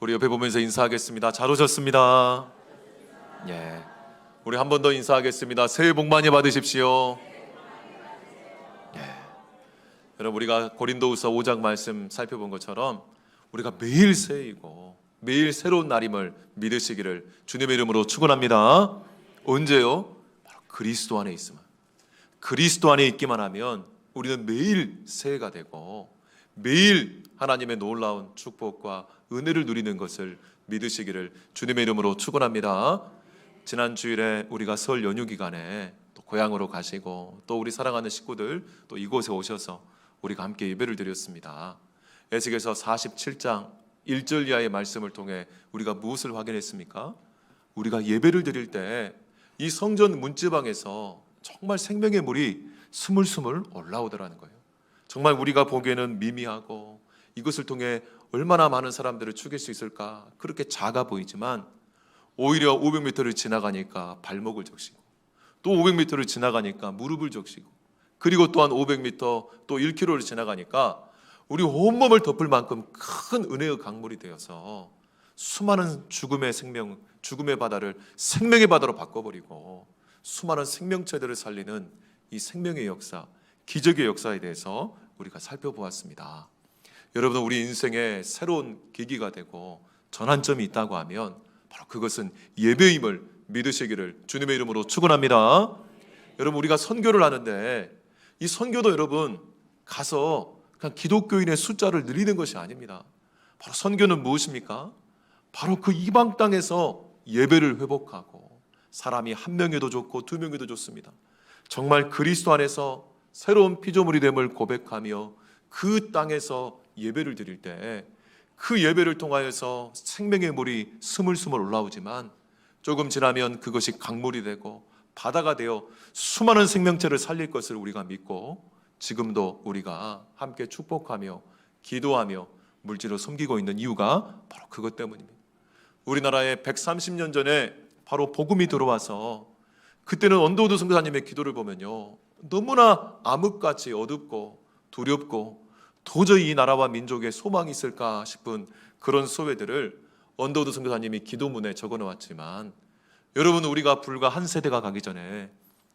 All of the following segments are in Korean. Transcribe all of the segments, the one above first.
우리 옆에 보면서 인사하겠습니다. 잘 오셨습니다. 예, 우리 한 번 더 인사하겠습니다. 새해 복 많이 받으십시오. 예, 여러분 우리가 고린도후서 5장 말씀 살펴본 것처럼 우리가 매일 새해이고 매일 새로운 날임을 믿으시기를 주님의 이름으로 축원합니다. 언제요? 바로 그리스도 안에 있으면, 그리스도 안에 있기만 하면 우리는 매일 새해가 되고 매일 하나님의 놀라운 축복과 은혜를 누리는 것을 믿으시기를 주님의 이름으로 축원합니다. 지난 주일에 우리가 설 연휴 기간에 또 고향으로 가시고 또 우리 사랑하는 식구들 또 이곳에 오셔서 우리가 함께 예배를 드렸습니다. 에스겔서 47장 1절 이하의 말씀을 통해 우리가 무엇을 확인했습니까? 우리가 예배를 드릴 때 이 성전 문지방에서 정말 생명의 물이 스물스물 올라오더라는 거예요. 정말 우리가 보기에는 미미하고 이것을 통해 얼마나 많은 사람들을 죽일 수 있을까 그렇게 작아 보이지만 오히려 500m를 지나가니까 발목을 적시고 또 500m를 지나가니까 무릎을 적시고 그리고 또한 500m 또 1km를 지나가니까 우리 온몸을 덮을 만큼 큰 은혜의 강물이 되어서 수많은 죽음의 생명, 죽음의 바다를 생명의 바다로 바꿔버리고 수많은 생명체들을 살리는 이 생명의 역사, 기적의 역사에 대해서 우리가 살펴보았습니다. 여러분, 우리 인생에 새로운 계기가 되고 전환점이 있다고 하면 바로 그것은 예배임을 믿으시기를 주님의 이름으로 축원합니다. 여러분, 우리가 선교를 하는데 이 선교도 여러분 가서 그냥 기독교인의 숫자를 늘리는 것이 아닙니다. 바로 선교는 무엇입니까? 바로 그 이방 땅에서 예배를 회복하고 사람이 한 명에도 좋고 두 명에도 좋습니다. 정말 그리스도 안에서 새로운 피조물이 됨을 고백하며 그 땅에서 예배를 드릴 때 그 예배를 통하여서 생명의 물이 스물스물 올라오지만 조금 지나면 그것이 강물이 되고 바다가 되어 수많은 생명체를 살릴 것을 우리가 믿고 지금도 우리가 함께 축복하며 기도하며 물질을 섬기고 있는 이유가 바로 그것 때문입니다. 우리나라에 130년 전에 바로 복음이 들어와서 그때는 언더우드 선교사님의 기도를 보면요, 너무나 암흑같이 어둡고 두렵고 도저히 이 나라와 민족에 소망이 있을까 싶은 그런 소회들을 언더우드 선교사님이 기도문에 적어놓았지만 여러분, 우리가 불과 한 세대가 가기 전에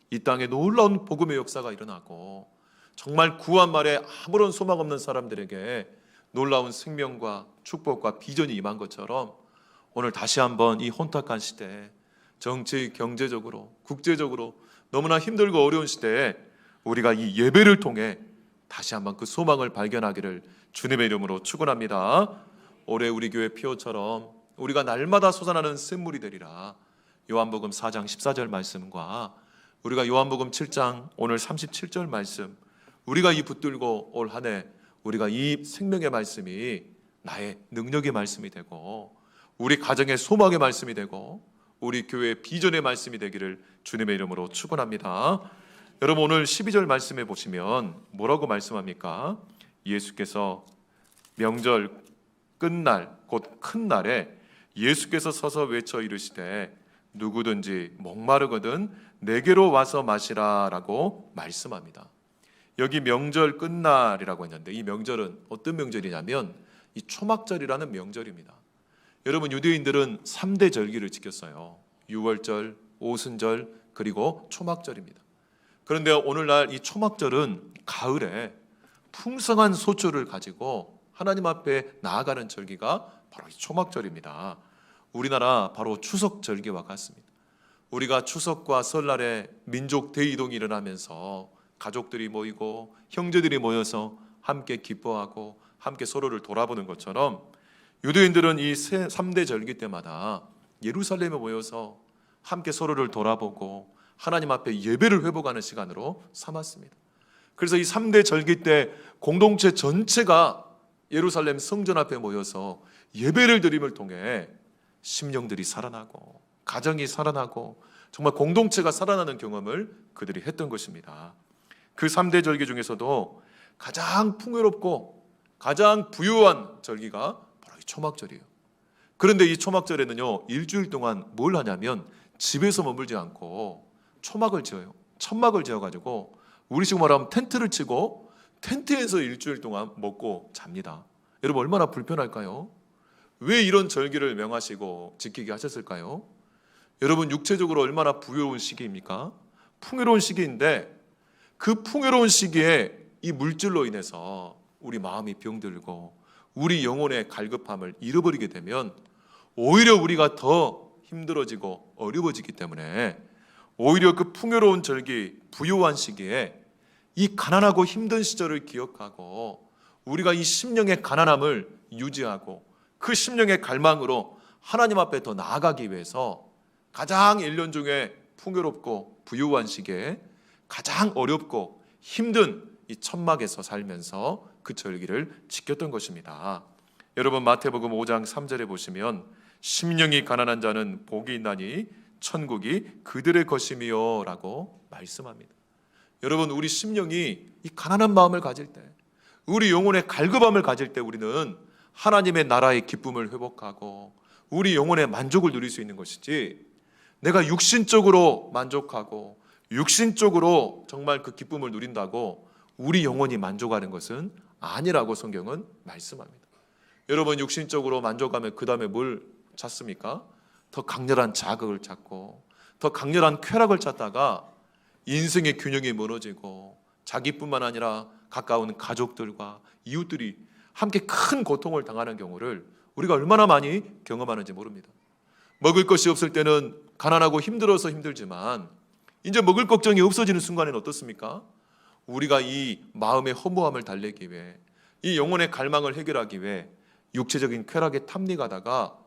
이 땅에 놀라운 복음의 역사가 일어나고 정말 구한 말에 아무런 소망 없는 사람들에게 놀라운 생명과 축복과 비전이 임한 것처럼 오늘 다시 한번 이 혼탁한 시대에 정치, 경제적으로, 국제적으로 너무나 힘들고 어려운 시대에 우리가 이 예배를 통해 다시 한번 그 소망을 발견하기를 주님의 이름으로 축원합니다. 올해 우리 교회 피오처럼 우리가 날마다 솟아나는 샘물이 되리라. 요한복음 4장 14절 말씀과 우리가 요한복음 7장 오늘 37절 말씀, 우리가 이 붙들고 올 한 해 우리가 이 생명의 말씀이 나의 능력의 말씀이 되고 우리 가정의 소망의 말씀이 되고 우리 교회의 비전의 말씀이 되기를 주님의 이름으로 축원합니다. 여러분, 오늘 12절 말씀에 보시면 뭐라고 말씀합니까? 예수께서 명절 끝날 곧 큰 날에 예수께서 서서 외쳐 이르시되 누구든지 목마르거든 내게로 와서 마시라 라고 말씀합니다. 여기 명절 끝날이라고 했는데 이 명절은 어떤 명절이냐면 이 초막절이라는 명절입니다. 여러분, 유대인들은 3대 절기를 지켰어요. 유월절, 오순절, 그리고 초막절입니다. 그런데 오늘날 이 초막절은 가을에 풍성한 소초를 가지고 하나님 앞에 나아가는 절기가 바로 이 초막절입니다. 우리나라 바로 추석 절기와 같습니다. 우리가 추석과 설날에 민족 대이동이 일어나면서 가족들이 모이고 형제들이 모여서 함께 기뻐하고 함께 서로를 돌아보는 것처럼 유대인들은 이 3대 절기 때마다 예루살렘에 모여서 함께 서로를 돌아보고 하나님 앞에 예배를 회복하는 시간으로 삼았습니다. 그래서 이 3대 절기 때 공동체 전체가 예루살렘 성전 앞에 모여서 예배를 드림을 통해 심령들이 살아나고 가정이 살아나고 정말 공동체가 살아나는 경험을 그들이 했던 것입니다. 그 3대 절기 중에서도 가장 풍요롭고 가장 부유한 절기가 바로 이 초막절이에요. 그런데 이 초막절에는요, 일주일 동안 뭘 하냐면 집에서 머물지 않고 초막을 지어요. 천막을 지어가지고 우리식 말하면 텐트를 치고 텐트에서 일주일 동안 먹고 잡니다. 여러분, 얼마나 불편할까요? 왜 이런 절기를 명하시고 지키게 하셨을까요? 여러분, 육체적으로 얼마나 부유로운 시기입니까? 풍요로운 시기인데, 그 풍요로운 시기에 이 물질로 인해서 우리 마음이 병들고 우리 영혼의 갈급함을 잃어버리게 되면 오히려 우리가 더 힘들어지고 어려워지기 때문에, 오히려 그 풍요로운 절기, 부유한 시기에 이 가난하고 힘든 시절을 기억하고 우리가 이 심령의 가난함을 유지하고 그 심령의 갈망으로 하나님 앞에 더 나아가기 위해서 가장 1년 중에 풍요롭고 부유한 시기에 가장 어렵고 힘든 이 천막에서 살면서 그 절기를 지켰던 것입니다. 여러분, 마태복음 5장 3절에 보시면 심령이 가난한 자는 복이 있나니 천국이 그들의 것이며 라고 말씀합니다. 여러분, 우리 심령이 이 가난한 마음을 가질 때, 우리 영혼의 갈급함을 가질 때 우리는 하나님의 나라의 기쁨을 회복하고 우리 영혼의 만족을 누릴 수 있는 것이지, 내가 육신적으로 만족하고 육신적으로 정말 그 기쁨을 누린다고 우리 영혼이 만족하는 것은 아니라고 성경은 말씀합니다. 여러분, 육신적으로 만족하면 그 다음에 뭘 찾습니까? 더 강렬한 자극을 찾고 더 강렬한 쾌락을 찾다가 인생의 균형이 무너지고 자기뿐만 아니라 가까운 가족들과 이웃들이 함께 큰 고통을 당하는 경우를 우리가 얼마나 많이 경험하는지 모릅니다. 먹을 것이 없을 때는 가난하고 힘들어서 힘들지만 이제 먹을 걱정이 없어지는 순간에는 어떻습니까? 우리가 이 마음의 허무함을 달래기 위해, 이 영혼의 갈망을 해결하기 위해 육체적인 쾌락에 탐닉하다가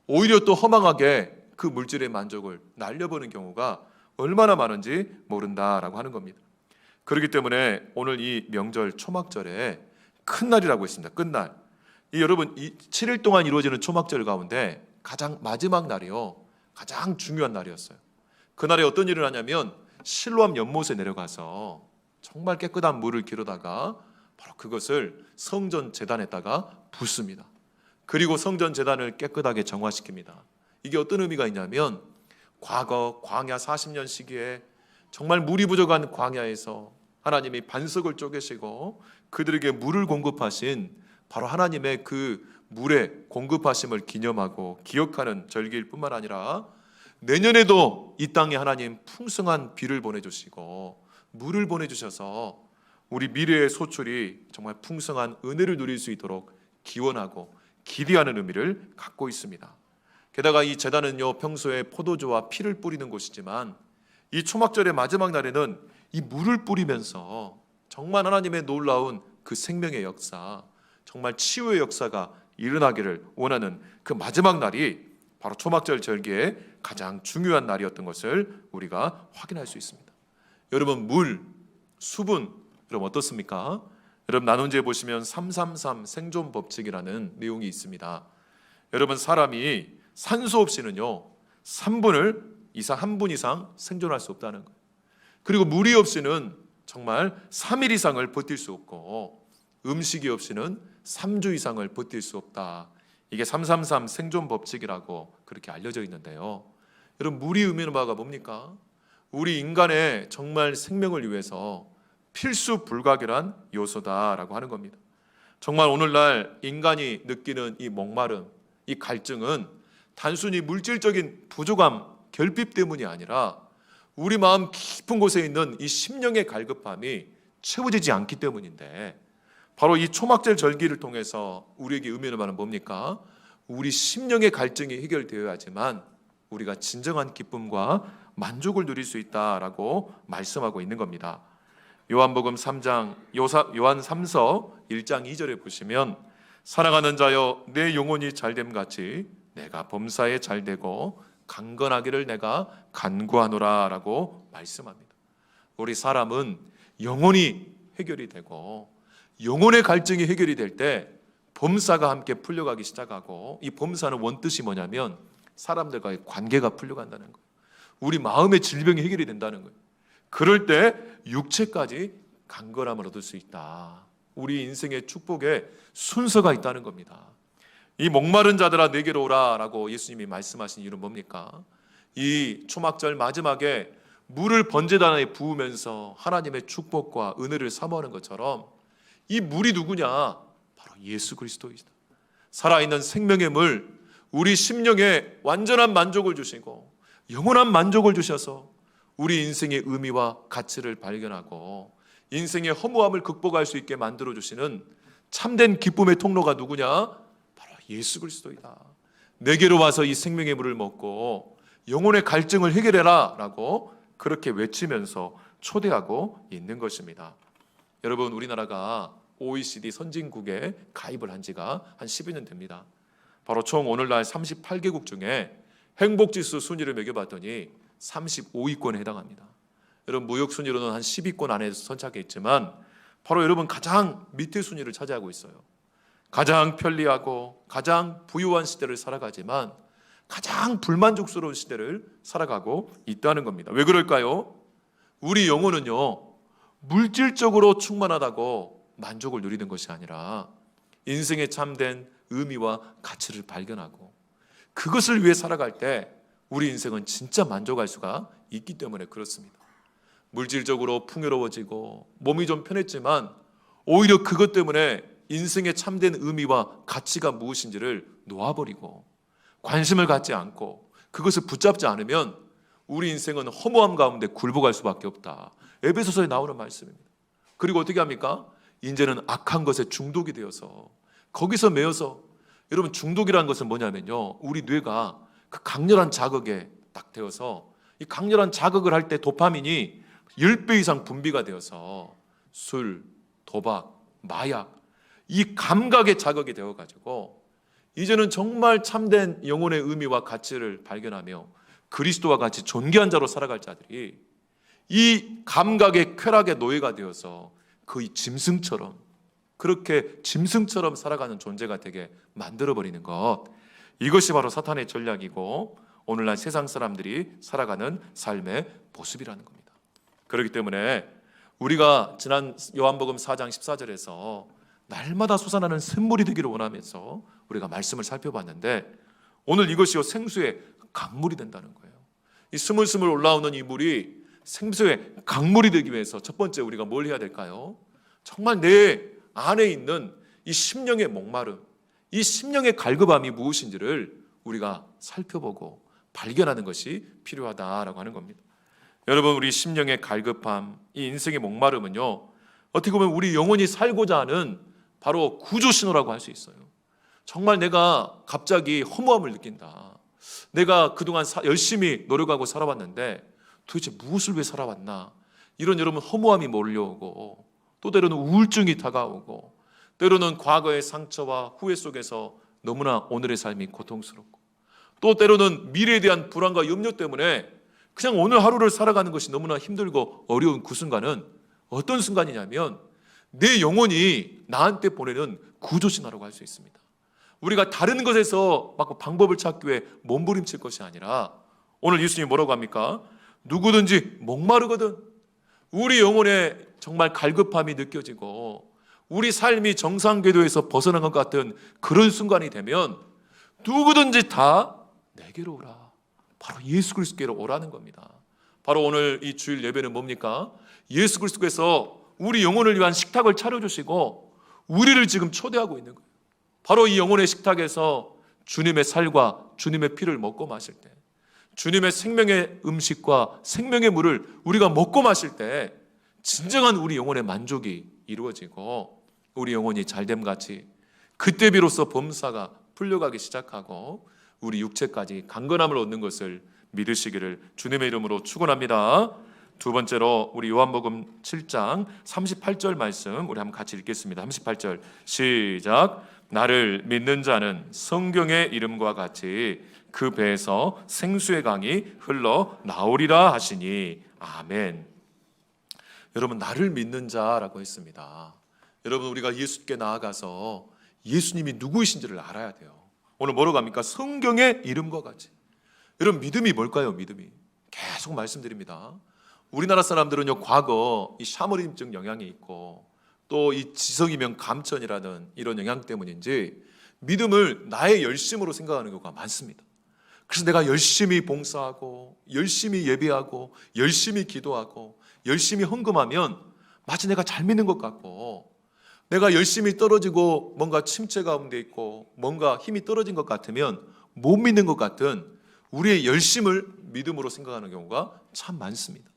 오히려 또 허망하게 그 물질의 만족을 날려버리는 경우가 얼마나 많은지 모른다라고 하는 겁니다. 그렇기 때문에 오늘 이 명절 초막절에 큰 날이라고 했습니다. 끝날. 여러분, 이 7일 동안 이루어지는 초막절 가운데 가장 마지막 날이요, 가장 중요한 날이었어요. 그날에 어떤 일을 하냐면 실로암 연못에 내려가서 정말 깨끗한 물을 기르다가 바로 그것을 성전 제단에다가 붓습니다. 그리고 성전 제단을 깨끗하게 정화시킵니다. 이게 어떤 의미가 있냐면, 과거 광야 40년 시기에 정말 물이 부족한 광야에서 하나님이 반석을 쪼개시고 그들에게 물을 공급하신 바로 하나님의 그 물의 공급하심을 기념하고 기억하는 절기일 뿐만 아니라, 내년에도 이 땅에 하나님 풍성한 비를 보내주시고 물을 보내주셔서 우리 미래의 소출이 정말 풍성한 은혜를 누릴 수 있도록 기원하고 기대하는 의미를 갖고 있습니다. 게다가 이 제단은요, 평소에 포도주와 피를 뿌리는 곳이지만 이 초막절의 마지막 날에는 이 물을 뿌리면서 정말 하나님의 놀라운 그 생명의 역사, 정말 치유의 역사가 일어나기를 원하는 그 마지막 날이 바로 초막절 절기의 가장 중요한 날이었던 것을 우리가 확인할 수 있습니다. 여러분, 물, 수분, 여러분 어떻습니까? 여러분, 나눔지에 보시면 333 생존 법칙이라는 내용이 있습니다. 여러분, 사람이 산소 없이는요 1분 이상 생존할 수 없다는 거예요. 그리고 물이 없이는 정말 3일 이상을 버틸 수 없고, 음식이 없이는 3주 이상을 버틸 수 없다. 이게 333 생존 법칙이라고 그렇게 알려져 있는데요. 여러분, 물이 의미하는 바가 뭡니까? 우리 인간의 정말 생명을 위해서 필수 불가결한 요소다라고 하는 겁니다. 정말 오늘날 인간이 느끼는 이 목마름, 이 갈증은 단순히 물질적인 부족함, 결핍 때문이 아니라 우리 마음 깊은 곳에 있는 이 심령의 갈급함이 채워지지 않기 때문인데, 바로 이 초막절 절기를 통해서 우리에게 의미하는 바는 뭡니까? 우리 심령의 갈증이 해결되어야지만 우리가 진정한 기쁨과 만족을 누릴 수 있다라고 말씀하고 있는 겁니다. 요한 3서 1장 2절에 보시면, 사랑하는 자여, 내 영혼이 잘됨 같이 내가 범사에 잘되고 강건하기를 내가 간구하노라 라고 말씀합니다. 우리 사람은 영혼이 해결이 되고 영혼의 갈증이 해결이 될 때 범사가 함께 풀려가기 시작하고, 이 범사는 원뜻이 뭐냐면 사람들과의 관계가 풀려간다는 거예요. 우리 마음의 질병이 해결이 된다는 거예요. 그럴 때 육체까지 강건함을 얻을 수 있다. 우리 인생의 축복에 순서가 있다는 겁니다. 이 목마른 자들아 내게로 오라 라고 예수님이 말씀하신 이유는 뭡니까? 이 초막절 마지막에 물을 번제단에 부으면서 하나님의 축복과 은혜를 사모하는 것처럼, 이 물이 누구냐? 바로 예수 그리스도이다. 살아있는 생명의 물, 우리 심령에 완전한 만족을 주시고 영원한 만족을 주셔서 우리 인생의 의미와 가치를 발견하고 인생의 허무함을 극복할 수 있게 만들어주시는 참된 기쁨의 통로가 누구냐? 바로 예수 그리스도이다. 내게로 와서 이 생명의 물을 먹고 영혼의 갈증을 해결해라 라고 그렇게 외치면서 초대하고 있는 것입니다. 여러분, 우리나라가 OECD 선진국에 가입을 한 지가 한 10여 년 됩니다. 바로 총 오늘날 38개국 중에 행복지수 순위를 매겨봤더니 35위권에 해당합니다. 여러분, 무역 순위로는 한 10위권 안에서 선착해 있지만 바로 여러분 가장 밑에 순위를 차지하고 있어요. 가장 편리하고 가장 부유한 시대를 살아가지만 가장 불만족스러운 시대를 살아가고 있다는 겁니다. 왜 그럴까요? 우리 영혼은요, 물질적으로 충만하다고 만족을 누리는 것이 아니라 인생의 참된 의미와 가치를 발견하고 그것을 위해 살아갈 때 우리 인생은 진짜 만족할 수가 있기 때문에 그렇습니다. 물질적으로 풍요로워지고 몸이 좀 편했지만 오히려 그것 때문에 인생의 참된 의미와 가치가 무엇인지를 놓아버리고 관심을 갖지 않고 그것을 붙잡지 않으면 우리 인생은 허무함 가운데 굴복할 수밖에 없다. 에베소서에 나오는 말씀입니다. 그리고 어떻게 합니까? 이제는 악한 것에 중독이 되어서 거기서 매여서, 여러분 중독이라는 것은 뭐냐면요, 우리 뇌가 그 강렬한 자극에 딱 되어서 이 강렬한 자극을 할 때 도파민이 10배 이상 분비가 되어서 술, 도박, 마약, 이 감각의 자극이 되어가지고 이제는 정말 참된 영혼의 의미와 가치를 발견하며 그리스도와 같이 존귀한 자로 살아갈 자들이 이 감각의 쾌락의 노예가 되어서 거의 짐승처럼, 그렇게 짐승처럼 살아가는 존재가 되게 만들어버리는 것, 이것이 바로 사탄의 전략이고 오늘날 세상 사람들이 살아가는 삶의 모습이라는 겁니다. 그렇기 때문에 우리가 지난 요한복음 4장 14절에서 날마다 솟아나는 샘물이 되기를 원하면서 우리가 말씀을 살펴봤는데 오늘 이것이요 생수의 강물이 된다는 거예요. 이 스물스물 올라오는 이 물이 생수의 강물이 되기 위해서 첫 번째 우리가 뭘 해야 될까요? 정말 내 안에 있는 이 심령의 목마름, 이 심령의 갈급함이 무엇인지를 우리가 살펴보고 발견하는 것이 필요하다라고 하는 겁니다. 여러분, 우리 심령의 갈급함, 이 인생의 목마름은요, 어떻게 보면 우리 영혼이 살고자 하는 바로 구조 신호라고 할 수 있어요. 정말 내가 갑자기 허무함을 느낀다. 내가 그동안 열심히 노력하고 살아왔는데 도대체 무엇을 위해 살아왔나? 이런 여러분 허무함이 몰려오고 또 때로는 우울증이 다가오고 때로는 과거의 상처와 후회 속에서 너무나 오늘의 삶이 고통스럽고 또 때로는 미래에 대한 불안과 염려 때문에 그냥 오늘 하루를 살아가는 것이 너무나 힘들고 어려운 그 순간은 어떤 순간이냐면 내 영혼이 나한테 보내는 구조신호라고 할 수 있습니다. 우리가 다른 것에서 막 방법을 찾기 위해 몸부림칠 것이 아니라 오늘 예수님이 뭐라고 합니까? 누구든지 목마르거든 우리 영혼에 정말 갈급함이 느껴지고 우리 삶이 정상궤도에서 벗어난 것 같은 그런 순간이 되면 누구든지 다 내게로 오라. 바로 예수 그리스도께로 오라는 겁니다. 바로 오늘 이 주일 예배는 뭡니까? 예수 그리스도께서 우리 영혼을 위한 식탁을 차려주시고 우리를 지금 초대하고 있는 거예요. 바로 이 영혼의 식탁에서 주님의 살과 주님의 피를 먹고 마실 때, 주님의 생명의 음식과 생명의 물을 우리가 먹고 마실 때 진정한 우리 영혼의 만족이 이루어지고 우리 영혼이 잘됨같이 그때 비로소 범사가 풀려가기 시작하고 우리 육체까지 강건함을 얻는 것을 믿으시기를 주님의 이름으로 축원합니다. 두 번째로 우리 요한복음 7장 38절 말씀 우리 한번 같이 읽겠습니다. 38절 시작. 나를 믿는 자는 성경의 이름과 같이 그 배에서 생수의 강이 흘러 나오리라 하시니 아멘. 여러분, 나를 믿는 자라고 했습니다. 여러분, 우리가 예수께 나아가서 예수님이 누구이신지를 알아야 돼요. 오늘 뭐라고 합니까? 성경의 이름과 같이. 여러분, 믿음이 뭘까요? 믿음이 계속 말씀드립니다. 우리나라 사람들은요, 과거 이 샤머니즘적 영향이 있고 또 이 지성이면 감천이라는 이런 영향 때문인지 믿음을 나의 열심으로 생각하는 경우가 많습니다. 그래서 내가 열심히 봉사하고 열심히 예배하고 열심히 기도하고 열심히 헌금하면 마치 내가 잘 믿는 것 같고 내가 열심히 떨어지고 뭔가 침체 가운데 있고 뭔가 힘이 떨어진 것 같으면 못 믿는 것 같은 우리의 열심을 믿음으로 생각하는 경우가 참 많습니다.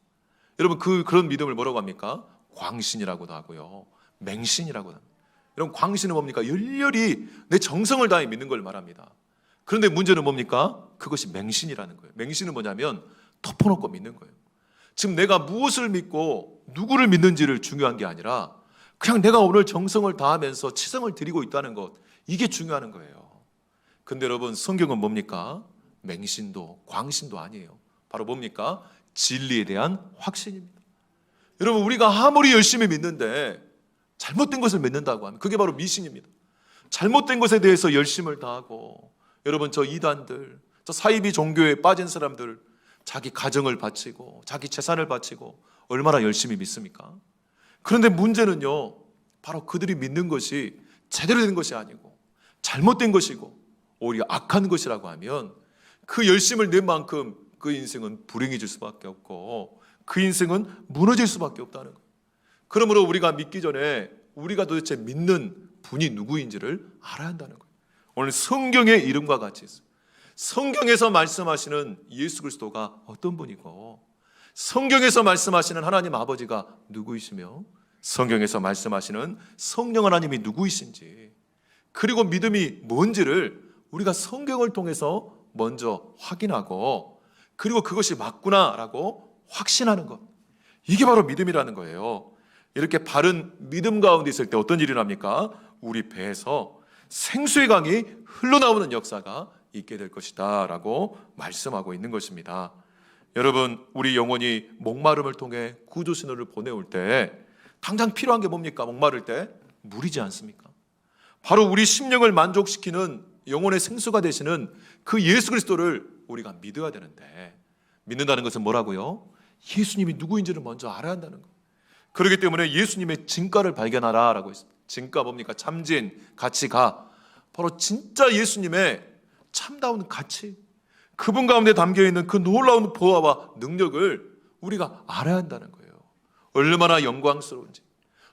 여러분 그런 믿음을 뭐라고 합니까? 광신이라고도 하고요, 맹신이라고도 합니다. 여러분 광신은 뭡니까? 열렬히 내 정성을 다해 믿는 걸 말합니다. 그런데 문제는 뭡니까? 그것이 맹신이라는 거예요. 맹신은 뭐냐면 덮어놓고 믿는 거예요. 지금 내가 무엇을 믿고 누구를 믿는지를 중요한 게 아니라 그냥 내가 오늘 정성을 다하면서 치성을 드리고 있다는 것, 이게 중요한 거예요. 근데 여러분 성경은 뭡니까? 맹신도 광신도 아니에요. 바로 뭡니까? 진리에 대한 확신입니다. 여러분 우리가 아무리 열심히 믿는데 잘못된 것을 믿는다고 하면 그게 바로 미신입니다. 잘못된 것에 대해서 열심을 다하고, 여러분 저 이단들, 저 사이비 종교에 빠진 사람들 자기 가정을 바치고 자기 재산을 바치고 얼마나 열심히 믿습니까? 그런데 문제는요, 바로 그들이 믿는 것이 제대로 된 것이 아니고 잘못된 것이고 오히려 악한 것이라고 하면 그 열심을 낸 만큼 그 인생은 불행해질 수밖에 없고 그 인생은 무너질 수밖에 없다는 거예요. 그러므로 우리가 믿기 전에 우리가 도대체 믿는 분이 누구인지를 알아야 한다는 거예요. 오늘 성경의 이름과 같이 있어요. 성경에서 말씀하시는 예수 그리스도가 어떤 분이고 성경에서 말씀하시는 하나님 아버지가 누구이시며 성경에서 말씀하시는 성령 하나님이 누구이신지, 그리고 믿음이 뭔지를 우리가 성경을 통해서 먼저 확인하고 그리고 그것이 맞구나라고 확신하는 것, 이게 바로 믿음이라는 거예요. 이렇게 바른 믿음 가운데 있을 때 어떤 일이 납니까? 우리 배에서 생수의 강이 흘러나오는 역사가 있게 될 것이다 라고 말씀하고 있는 것입니다. 여러분 우리 영혼이 목마름을 통해 구조신호를 보내올 때 당장 필요한 게 뭡니까? 목마를 때 물이지 않습니까? 바로 우리 심령을 만족시키는 영혼의 생수가 되시는 그 예수 그리스도를 우리가 믿어야 되는데, 믿는다는 것은 뭐라고요? 예수님이 누구인지를 먼저 알아야 한다는 거예요. 그렇기 때문에 예수님의 진가를 발견하라 라고 했습니다. 진가 뭡니까? 참진, 가치가 바로 진짜 예수님의 참다운 가치, 그분 가운데 담겨있는 그 놀라운 보화와 능력을 우리가 알아야 한다는 거예요. 얼마나 영광스러운지,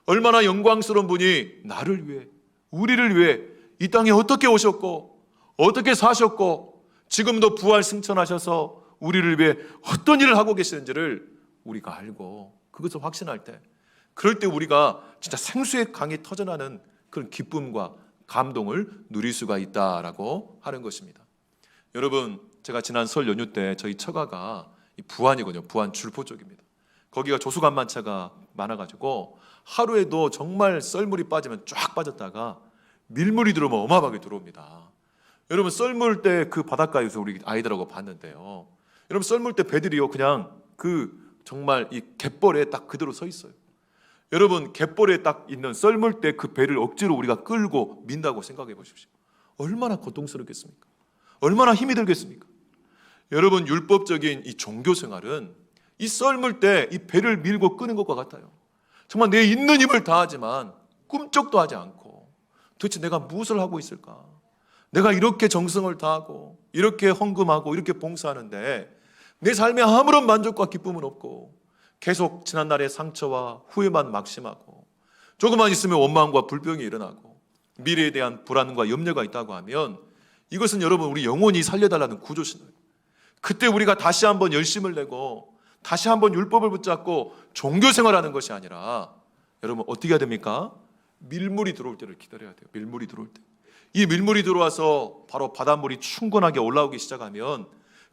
얼마나 영광스러운 분이 나를 위해, 우리를 위해 이 땅에 어떻게 오셨고 어떻게 사셨고 지금도 부활 승천하셔서 우리를 위해 어떤 일을 하고 계시는지를 우리가 알고 그것을 확신할 때, 그럴 때 우리가 진짜 생수의 강이 터져나는 그런 기쁨과 감동을 누릴 수가 있다라고 하는 것입니다. 여러분 제가 지난 설 연휴 때 저희 처가가 부안이거든요. 부안 줄포 쪽입니다. 거기가 조수간만차가 많아가지고 하루에도 정말 썰물이 빠지면 쫙 빠졌다가 밀물이 들어오면 어마어마하게 들어옵니다. 여러분 썰물 때 그 바닷가에서 우리 아이들하고 봤는데요, 여러분 썰물 때 배들이요 그냥 정말 이 갯벌에 딱 그대로 서 있어요. 여러분 갯벌에 딱 있는 썰물 때 그 배를 억지로 우리가 끌고 민다고 생각해 보십시오. 얼마나 고통스럽겠습니까? 얼마나 힘이 들겠습니까? 여러분 율법적인 이 종교 생활은 이 썰물 때 이 배를 밀고 끄는 것과 같아요. 정말 내 있는 힘을 다하지만 꿈쩍도 하지 않고 도대체 내가 무엇을 하고 있을까? 내가 이렇게 정성을 다하고 이렇게 헌금하고 이렇게 봉사하는데 내 삶에 아무런 만족과 기쁨은 없고 계속 지난날의 상처와 후회만 막심하고 조금만 있으면 원망과 불평이 일어나고 미래에 대한 불안과 염려가 있다고 하면 이것은 여러분 우리 영혼이 살려달라는 구조신호예요. 그때 우리가 다시 한번 열심을 내고 다시 한번 율법을 붙잡고 종교생활하는 것이 아니라 여러분 어떻게 해야 됩니까? 밀물이 들어올 때를 기다려야 돼요. 밀물이 들어올 때. 이 밀물이 들어와서 바로 바닷물이 충분하게 올라오기 시작하면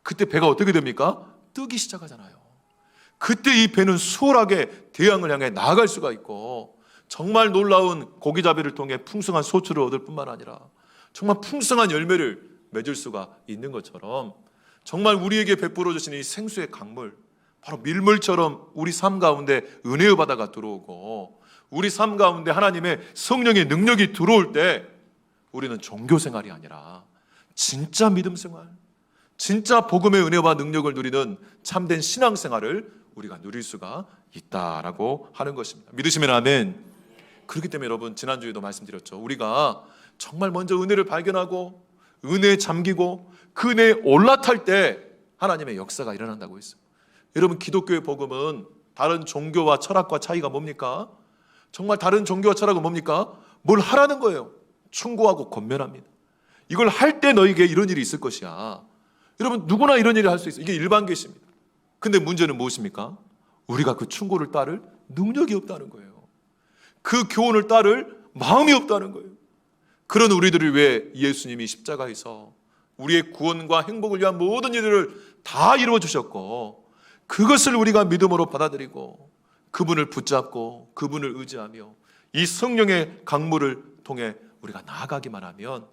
그때 배가 어떻게 됩니까? 뜨기 시작하잖아요. 그때 이 배는 수월하게 대양을 향해 나아갈 수가 있고 정말 놀라운 고기잡이를 통해 풍성한 소출을 얻을 뿐만 아니라 정말 풍성한 열매를 맺을 수가 있는 것처럼 정말 우리에게 베풀어 주신 이 생수의 강물, 바로 밀물처럼 우리 삶 가운데 은혜의 바다가 들어오고 우리 삶 가운데 하나님의 성령의 능력이 들어올 때 우리는 종교생활이 아니라 진짜 믿음생활, 진짜 복음의 은혜와 능력을 누리는 참된 신앙생활을 우리가 누릴 수가 있다라고 하는 것입니다. 믿으시면 아멘. 그렇기 때문에 여러분 지난주에도 말씀드렸죠. 우리가 정말 먼저 은혜를 발견하고 은혜에 잠기고 그 은혜에 올라탈 때 하나님의 역사가 일어난다고 했어요. 여러분 기독교의 복음은 다른 종교와 철학과 차이가 뭡니까? 정말 다른 종교와 철학은 뭡니까? 뭘 하라는 거예요. 충고하고 권면합니다. 이걸 할 때 너에게 이런 일이 있을 것이야. 여러분 누구나 이런 일을 할 수 있어요. 이게 일반 계시입니다. 근데 문제는 무엇입니까? 우리가 그 충고를 따를 능력이 없다는 거예요. 그 교훈을 따를 마음이 없다는 거예요. 그런 우리들을 위해 예수님이 십자가에서 우리의 구원과 행복을 위한 모든 일들을 다 이루어 주셨고, 그것을 우리가 믿음으로 받아들이고 그분을 붙잡고 그분을 의지하며 이 성령의 강물을 통해 우리가 나아가기만 하면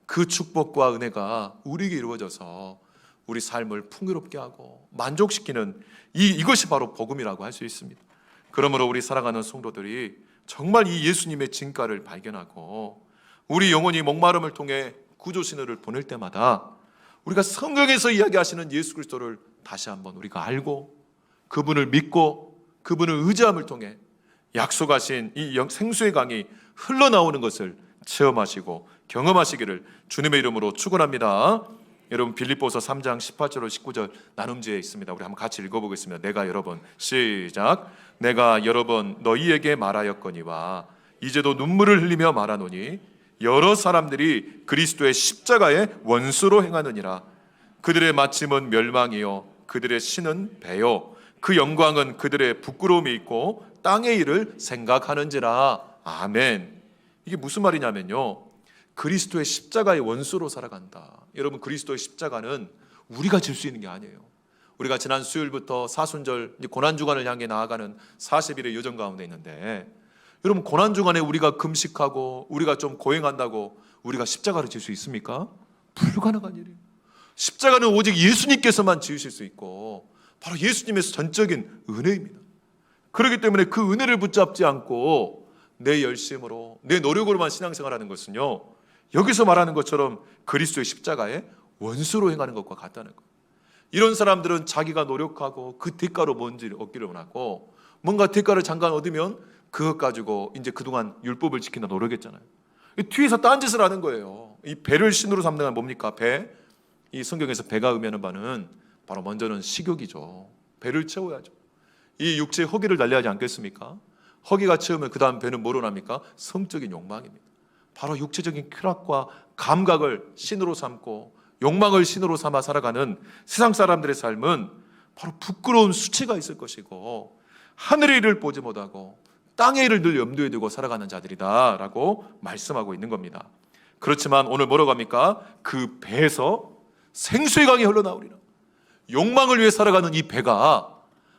그 축복과 은혜가 우리에게 이루어져서 우리 삶을 풍요롭게 하고 만족시키는 이것이 바로 복음이라고 할 수 있습니다. 그러므로 우리 사랑하는 성도들이 정말 이 예수님의 진가를 발견하고 우리 영혼이 목마름을 통해 구조 신호를 보낼 때마다 우리가 성경에서 이야기하시는 예수 그리스도를 다시 한번 우리가 알고 그분을 믿고 그분을 의지함을 통해 약속하신 이 생수의 강이 흘러나오는 것을 체험하시고 경험하시기를 주님의 이름으로 축원합니다. 여러분 빌립보서 3장 18절 19절 나눔지에 있습니다. 우리 한번 같이 읽어보겠습니다. 내가 여러 번 시작. 내가 여러 번 너희에게 말하였거니와 이제도 눈물을 흘리며 말하노니 여러 사람들이 그리스도의 십자가의 원수로 행하느니라. 그들의 마침은 멸망이요 그들의 신은 배요 그 영광은 그들의 부끄러움이 있고 땅의 일을 생각하는지라. 아멘. 이게 무슨 말이냐면요, 그리스도의 십자가의 원수로 살아간다. 여러분 그리스도의 십자가는 우리가 질 수 있는 게 아니에요. 우리가 지난 수요일부터 사순절 고난주간을 향해 나아가는 40일의 여정 가운데 있는데, 여러분 고난주간에 우리가 금식하고 우리가 좀 고행한다고 우리가 십자가를 질 수 있습니까? 불가능한 일이에요. 십자가는 오직 예수님께서만 지으실 수 있고 바로 예수님의 전적인 은혜입니다. 그렇기 때문에 그 은혜를 붙잡지 않고 내 열심으로 내 노력으로만 신앙생활하는 것은요, 여기서 말하는 것처럼 그리스도의 십자가의 원수로 행하는 것과 같다는 거예요. 이런 사람들은 자기가 노력하고 그 대가로 뭔지를 얻기를 원하고 뭔가 대가를 잠깐 얻으면 그것 가지고 이제 그동안 율법을 지킨다 노력했잖아요. 뒤에서 딴짓을 하는 거예요. 이 배를 신으로 삼는 건 뭡니까? 배. 이 성경에서 배가 의미하는 바는 바로 먼저는 식욕이죠. 배를 채워야죠. 이 육체의 허기를 달래야 하지 않겠습니까? 허기가 채우면 그 다음 배는 뭐로 납니까? 성적인 욕망입니다. 바로 육체적인 쾌락과 감각을 신으로 삼고 욕망을 신으로 삼아 살아가는 세상 사람들의 삶은 바로 부끄러운 수치가 있을 것이고 하늘의 일을 보지 못하고 땅의 일을 늘 염두에 두고 살아가는 자들이다 라고 말씀하고 있는 겁니다. 그렇지만 오늘 뭐라고 합니까? 그 배에서 생수의 강이 흘러나오리라. 욕망을 위해 살아가는 이 배가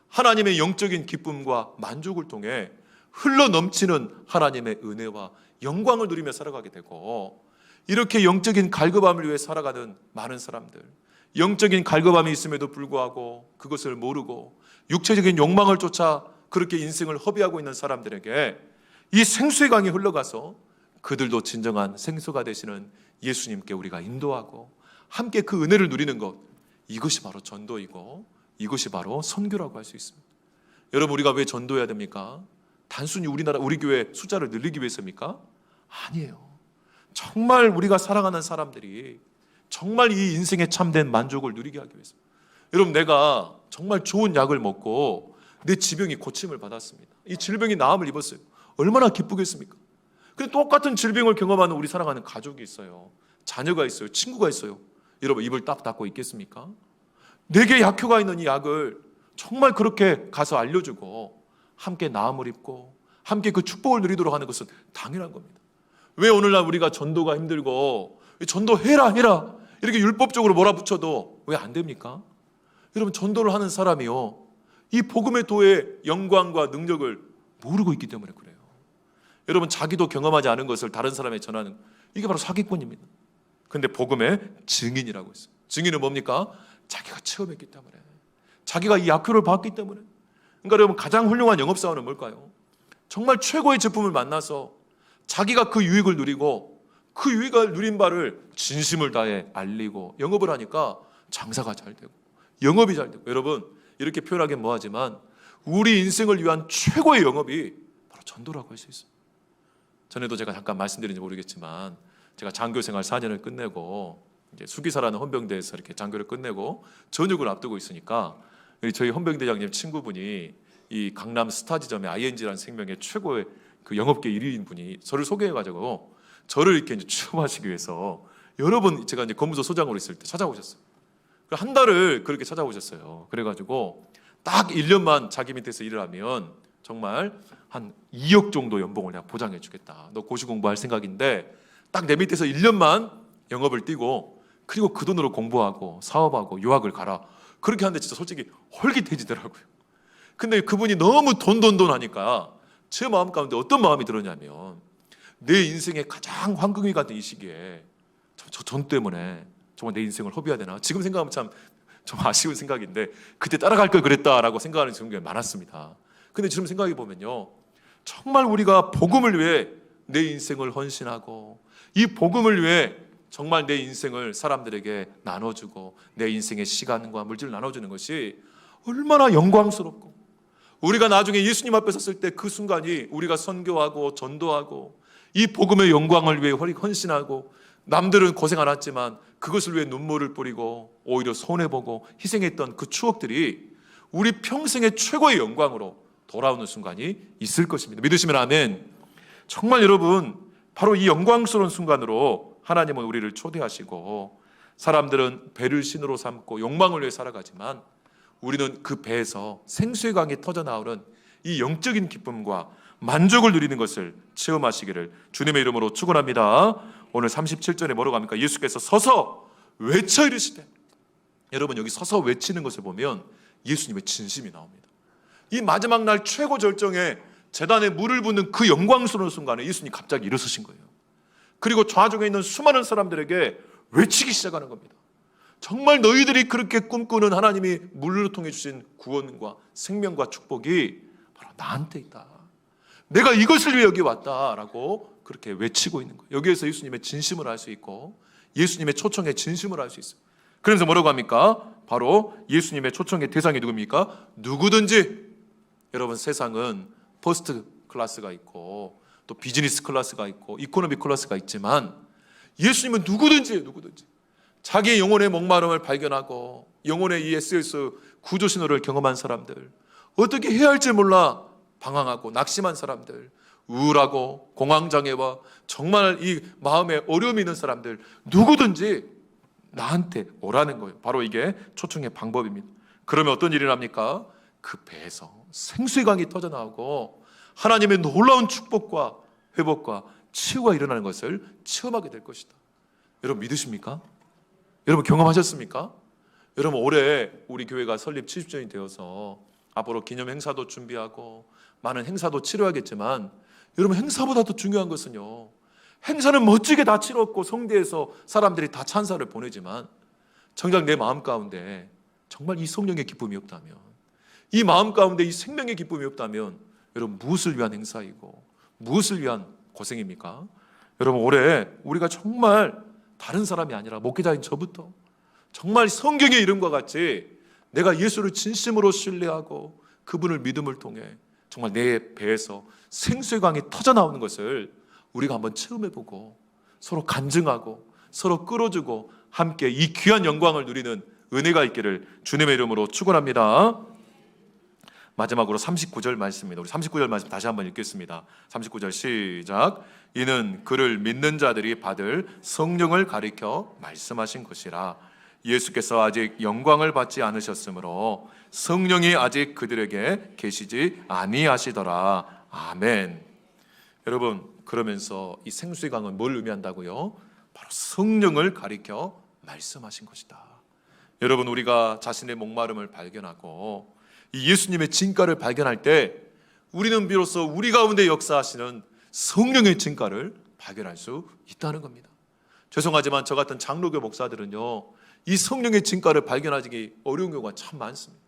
하나님의 영적인 기쁨과 만족을 통해 흘러넘치는 하나님의 은혜와 영광을 누리며 살아가게 되고, 이렇게 영적인 갈급함을 위해 살아가는 많은 사람들, 영적인 갈급함이 있음에도 불구하고 그것을 모르고 육체적인 욕망을 쫓아 그렇게 인생을 허비하고 있는 사람들에게 이 생수의 강이 흘러가서 그들도 진정한 생수가 되시는 예수님께 우리가 인도하고 함께 그 은혜를 누리는 것, 이것이 바로 전도이고 이것이 바로 선교라고 할 수 있습니다. 여러분 우리가 왜 전도해야 됩니까? 단순히 우리 교회 숫자를 늘리기 위해서입니까? 아니에요. 정말 우리가 사랑하는 사람들이 정말 이 인생의 참된 만족을 누리게 하기 위해서. 여러분 내가 정말 좋은 약을 먹고 내 지병이 고침을 받았습니다. 이 질병이 나음을 입었어요. 얼마나 기쁘겠습니까? 근데 똑같은 질병을 경험하는 우리 사랑하는 가족이 있어요. 자녀가 있어요. 친구가 있어요. 여러분 입을 딱 닫고 있겠습니까? 내게 약효가 있는 이 약을 정말 그렇게 가서 알려주고 함께 나음을 입고 함께 그 축복을 누리도록 하는 것은 당연한 겁니다. 왜 오늘날 우리가 전도가 힘들고 전도해라 이렇게 율법적으로 몰아붙여도 왜 안 됩니까? 여러분 전도를 하는 사람이요, 이 복음의 도의 영광과 능력을 모르고 있기 때문에 그래요. 여러분 자기도 경험하지 않은 것을 다른 사람에 전하는, 이게 바로 사기꾼입니다. 근데 복음의 증인이라고 했어요. 증인은 뭡니까? 자기가 체험했기 때문에, 자기가 이 약효를 봤기 때문에. 그러니까 여러분 가장 훌륭한 영업사원은 뭘까요? 정말 최고의 제품을 만나서 자기가 그 유익을 누리고 그 유익을 누린 바를 진심을 다해 알리고 영업을 하니까 장사가 잘 되고 영업이 잘 되고. 여러분 이렇게 표현하기는 뭐하지만 우리 인생을 위한 최고의 영업이 바로 전도라고 할 수 있어요. 전에도 제가 잠깐 말씀드린지 모르겠지만 제가 장교생활 4년을 끝내고 이제 수기사라는 헌병대에서 이렇게 장교를 끝내고 전역을 앞두고 있으니까 저희 헌병대장님 친구분이 이 강남 스타지점의 ING라는 생명의 최고의 그 영업계 1위인 분이 저를 소개해가지고 저를 이렇게 이제 취업하시기 위해서 여러 번 제가 이제 검문소 소장으로 있을 때 찾아오셨어요. 한 달을 그렇게 찾아오셨어요. 그래가지고 딱 1년만 자기 밑에서 일을 하면 정말 한 2억 정도 연봉을 내가 보장해 주겠다. 너 고시 공부할 생각인데 딱 내 밑에서 1년만 영업을 뛰고 그리고 그 돈으로 공부하고 사업하고 유학을 가라. 그렇게 하는데 진짜 솔직히 홀깃해지더라고요. 근데 그분이 너무 돈 하니까 제 마음 가운데 어떤 마음이 들었냐면 내 인생의 가장 황금이 같은 이 시기에 저 돈 때문에 정말 내 인생을 허비해야 되나? 지금 생각하면 참 아쉬운 생각인데 그때 따라갈 걸 그랬다라고 생각하는 경우가 많았습니다. 근데 지금 생각해 보면요, 정말 우리가 복음을 위해 내 인생을 헌신하고 이 복음을 위해 정말 내 인생을 사람들에게 나눠주고 내 인생의 시간과 물질을 나눠주는 것이 얼마나 영광스럽고 우리가 나중에 예수님 앞에 섰을 때 그 순간이 우리가 선교하고 전도하고 이 복음의 영광을 위해 헌신하고 남들은 고생 안 했지만 그것을 위해 눈물을 뿌리고 오히려 손해보고 희생했던 그 추억들이 우리 평생의 최고의 영광으로 돌아오는 순간이 있을 것입니다. 믿으시면 아멘. 정말 여러분, 바로 이 영광스러운 순간으로 하나님은 우리를 초대하시고 사람들은 배를 신으로 삼고 욕망을 위해 살아가지만 우리는 그 배에서 생수의 강이 터져나오는 이 영적인 기쁨과 만족을 누리는 것을 체험하시기를 주님의 이름으로 축원합니다. 오늘 37절에 뭐라고 합니까? 예수께서 서서 외쳐 이르시되. 여러분, 여기 서서 외치는 것을 보면 예수님의 진심이 나옵니다. 이 마지막 날 최고 절정에 제단에 물을 붓는 그 영광스러운 순간에 예수님이 갑자기 일어서신 거예요. 그리고 좌중에 있는 수많은 사람들에게 외치기 시작하는 겁니다. 정말 너희들이 그렇게 꿈꾸는 하나님이 물로 통해 주신 구원과 생명과 축복이 바로 나한테 있다. 내가 이것을 위해 여기 왔다라고 그렇게 외치고 있는 거예요. 여기에서 예수님의 진심을 알 수 있고 예수님의 초청의 진심을 알 수 있어요. 그래서 뭐라고 합니까? 바로 예수님의 초청의 대상이 누굽니까? 누구든지. 여러분, 세상은 퍼스트 클래스가 있고 또 비즈니스 클래스가 있고 이코노미 클래스가 있지만 예수님은 누구든지 자기의 영혼의 목마름을 발견하고 영혼의 이 SOS 구조 신호를 경험한 사람들, 어떻게 해야 할지 몰라 방황하고 낙심한 사람들, 우울하고 공황장애와 정말 이 마음에 어려움이 있는 사람들, 누구든지 나한테 오라는 거예요. 바로 이게 초청의 방법입니다. 그러면 어떤 일이 납니까? 그 배에서 생수의 강이 터져나오고 하나님의 놀라운 축복과 회복과 치유가 일어나는 것을 체험하게 될 것이다. 여러분, 믿으십니까? 여러분, 경험하셨습니까? 여러분, 올해 우리 교회가 설립 70주년이 되어서 앞으로 기념 행사도 준비하고 많은 행사도 치러야겠지만 여러분, 행사보다 더 중요한 것은요, 행사는 멋지게 다 치렀고 성대에서 사람들이 다 찬사를 보내지만 정작 내 마음 가운데 정말 이 성령의 기쁨이 없다면, 이 마음 가운데 이 생명의 기쁨이 없다면 여러분, 무엇을 위한 행사이고 무엇을 위한 고생입니까? 여러분, 올해 우리가 정말 다른 사람이 아니라 목회자인 저부터 정말 성경의 이름과 같이 내가 예수를 진심으로 신뢰하고 그분을 믿음을 통해 정말 내 배에서 생수의 강이 터져나오는 것을 우리가 한번 체험해보고 서로 간증하고 서로 끌어주고 함께 이 귀한 영광을 누리는 은혜가 있기를 주님의 이름으로 축원합니다. 마지막으로 39절 말씀입니다. 우리 39절 말씀 다시 한번 읽겠습니다. 39절 시작. 이는 그를 믿는 자들이 받을 성령을 가리켜 말씀하신 것이라. 예수께서 아직 영광을 받지 않으셨으므로 성령이 아직 그들에게 계시지 아니하시더라. 아멘. 여러분, 그러면서 이 생수의 강은 뭘 의미한다고요? 바로 성령을 가리켜 말씀하신 것이다. 여러분, 우리가 자신의 목마름을 발견하고 이 예수님의 진가를 발견할 때 우리는 비로소 우리 가운데 역사하시는 성령의 진가를 발견할 수 있다는 겁니다. 죄송하지만 저 같은 장로교 목사들은요, 이 성령의 진가를 발견하기 어려운 경우가 참 많습니다.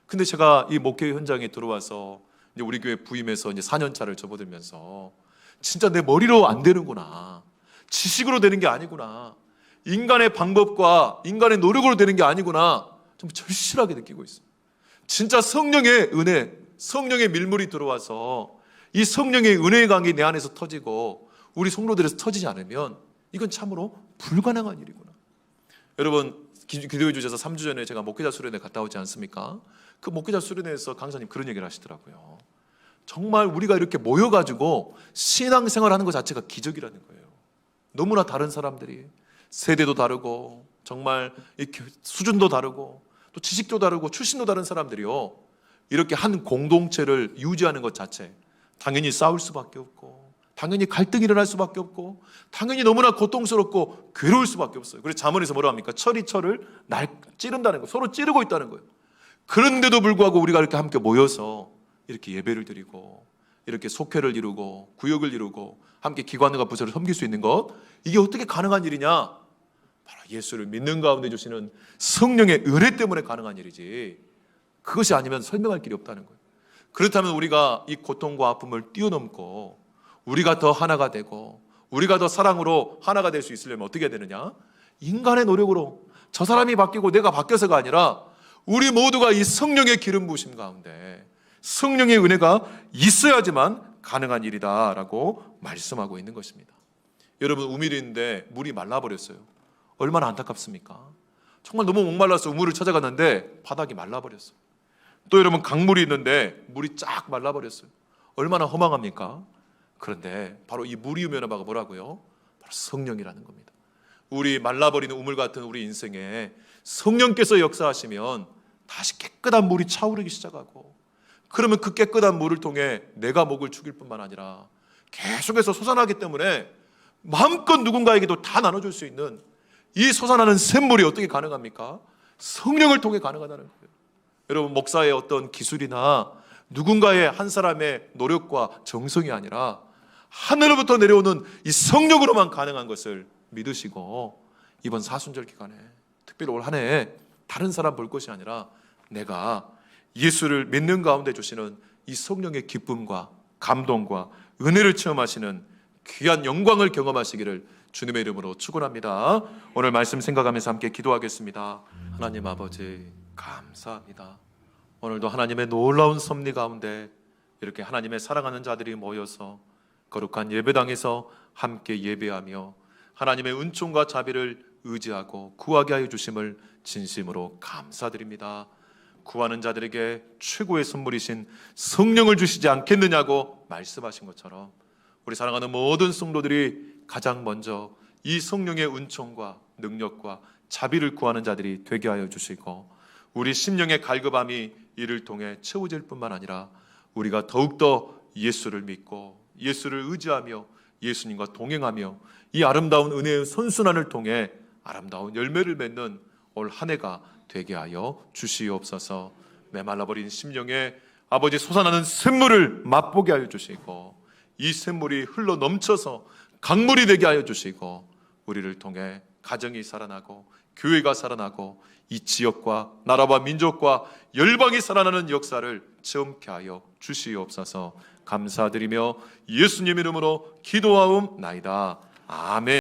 근데 제가 이 목회 현장에 들어와서 이제 우리 교회 부임해서 이제 4년 차를 접어들면서 진짜 내 머리로 안 되는구나, 지식으로 되는 게 아니구나, 인간의 방법과 인간의 노력으로 되는 게 아니구나, 좀 절실하게 느끼고 있습니다. 진짜 성령의 은혜, 성령의 밀물이 들어와서 이 성령의 은혜의 강이 내 안에서 터지고 우리 성도들에서 터지지 않으면 이건 참으로 불가능한 일이구나. 여러분, 기도해 주셔서 3주 전에 제가 목회자 수련회 갔다 오지 않습니까? 그 목회자 수련회에서 강사님 그런 얘기를 하시더라고요. 정말 우리가 이렇게 모여가지고 신앙생활하는 것 자체가 기적이라는 거예요. 너무나 다른 사람들이, 세대도 다르고 정말 이렇게 수준도 다르고 또 지식도 다르고 출신도 다른 사람들이요, 이렇게 한 공동체를 유지하는 것 자체, 당연히 싸울 수밖에 없고 당연히 갈등이 일어날 수밖에 없고 당연히 너무나 고통스럽고 괴로울 수밖에 없어요. 그래서 잠언에서 뭐라 합니까? 철이 철을 찌른다는 거예요. 서로 찌르고 있다는 거예요. 그런데도 불구하고 우리가 이렇게 함께 모여서 이렇게 예배를 드리고 이렇게 속회를 이루고 구역을 이루고 함께 기관과 부서를 섬길 수 있는 것, 이게 어떻게 가능한 일이냐? 바로 예수를 믿는 가운데 주시는 성령의 은혜 때문에 가능한 일이지, 그것이 아니면 설명할 길이 없다는 거예요. 그렇다면 우리가 이 고통과 아픔을 뛰어넘고 우리가 더 하나가 되고 우리가 더 사랑으로 하나가 될 수 있으려면 어떻게 해야 되느냐? 인간의 노력으로 저 사람이 바뀌고 내가 바뀌어서가 아니라 우리 모두가 이 성령의 기름 부으심 가운데 성령의 은혜가 있어야지만 가능한 일이다라고 말씀하고 있는 것입니다. 여러분, 우물이 있는데 물이 말라버렸어요. 얼마나 안타깝습니까? 정말 너무 목말라서 우물을 찾아갔는데 바닥이 말라버렸어요. 또 여러분, 강물이 있는데 물이 쫙 말라버렸어요. 얼마나 허망합니까? 그런데 바로 이 물이 오면 바가 뭐라고요? 바로 성령이라는 겁니다. 우리 말라버리는 우물 같은 우리 인생에 성령께서 역사하시면 다시 깨끗한 물이 차오르기 시작하고, 그러면 그 깨끗한 물을 통해 내가 목을 죽일 뿐만 아니라 계속해서 솟아나기 때문에 마음껏 누군가에게도 다 나눠줄 수 있는 이 솟아나는 샘물이 어떻게 가능합니까? 성령을 통해 가능하다는 거예요. 여러분, 목사의 어떤 기술이나 누군가의 한 사람의 노력과 정성이 아니라 하늘로부터 내려오는 이 성령으로만 가능한 것을 믿으시고, 이번 사순절 기간에 특별히 올 한 해 다른 사람 볼 것이 아니라 내가 예수를 믿는 가운데 주시는 이 성령의 기쁨과 감동과 은혜를 체험하시는 귀한 영광을 경험하시기를 주님의 이름으로 축원합니다. 오늘 말씀 생각하면서 함께 기도하겠습니다. 하나님 아버지, 감사합니다. 오늘도 하나님의 놀라운 섭리 가운데 이렇게 하나님의 사랑하는 자들이 모여서 거룩한 예배당에서 함께 예배하며 하나님의 은총과 자비를 의지하고 구하게 하여 주심을 진심으로 감사드립니다. 구하는 자들에게 최고의 선물이신 성령을 주시지 않겠느냐고 말씀하신 것처럼 우리 사랑하는 모든 성도들이 가장 먼저 이 성령의 은총과 능력과 자비를 구하는 자들이 되게 하여 주시고, 우리 심령의 갈급함이 이를 통해 채워질 뿐만 아니라 우리가 더욱더 예수를 믿고 예수를 의지하며 예수님과 동행하며 이 아름다운 은혜의 선순환을 통해 아름다운 열매를 맺는 올 한 해가 되게 하여 주시옵소서. 메말라버린 심령에 아버지 솟아나는 샘물을 맛보게 하여 주시고, 이 샘물이 흘러 넘쳐서 강물이 되게 하여 주시고, 우리를 통해 가정이 살아나고 교회가 살아나고 이 지역과 나라와 민족과 열방이 살아나는 역사를 체험케 하여 주시옵소서. 감사드리며 예수님 이름으로 기도하옵나이다. 아멘.